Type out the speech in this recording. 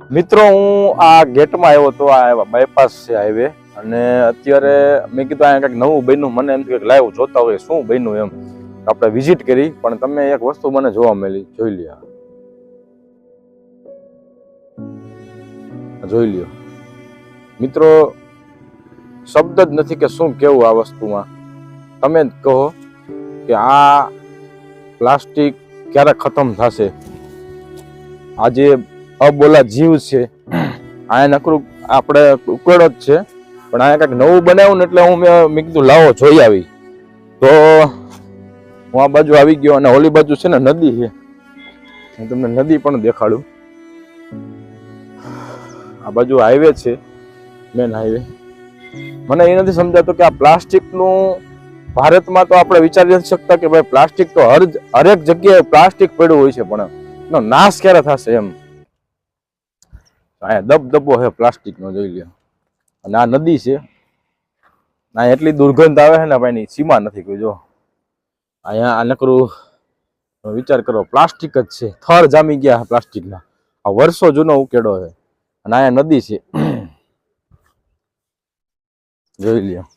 મિત્રો હું આ ગેટમાં આવ્યો તો આ બાયપાસ છે હાઈવે અને અત્યારે મેં કીધું અહીંયા કંઈક નવું બન્યું મને એમ કે લાઈવ જોતા હોય શું બન્યું એમ આપણે વિઝિટ કરી પણ તમે એક વસ્તુ મને જોવા મળી જોઈ લ્યો મિત્રો શબ્દ જ નથી કે શું કેવું આ વસ્તુમાં તમે જ કહો કે આ પ્લાસ્ટિક ક્યારે ખતમ થશે આજે અબોલા જીવ છે અહીંયા નકરું આપણે ઉકેડો જ છે પણ અહીંયા કંઈક નવું બનાવ્યું ને એટલે મેં કીધું લાવો જોઈ આવી તો હું આ બાજુ આવી ગયો અને ઓલી બાજુ છે ને નદી છે હું તમને નદી પણ દેખાડું આ બાજુ હાઈવે છે મેન હાઈવે મને એ નથી સમજાતું કે આ પ્લાસ્ટિકનું ભારતમાં તો આપણે વિચારી નથી શકતા કે ભાઈ પ્લાસ્ટિક તો હરેક જગ્યાએ પ્લાસ્ટિક પડ્યું હોય છે પણ એનો નાશ ક્યારે થશે એમ અહીંયા દબદબો છે પ્લાસ્ટિક નો જોઈ લ્યો અને આ નદી છે આ એટલી દુર્ગંધ આવે છે ને ભાઈ ની સીમા નથી કોઈ જો અહીંયા આ નકરું વિચાર કરો પ્લાસ્ટિક જ છે થર જામી ગયા પ્લાસ્ટિકના આ વર્ષો જૂનો ઉકેડો છે અને અહીંયા નદી છે જોઈ લ્યો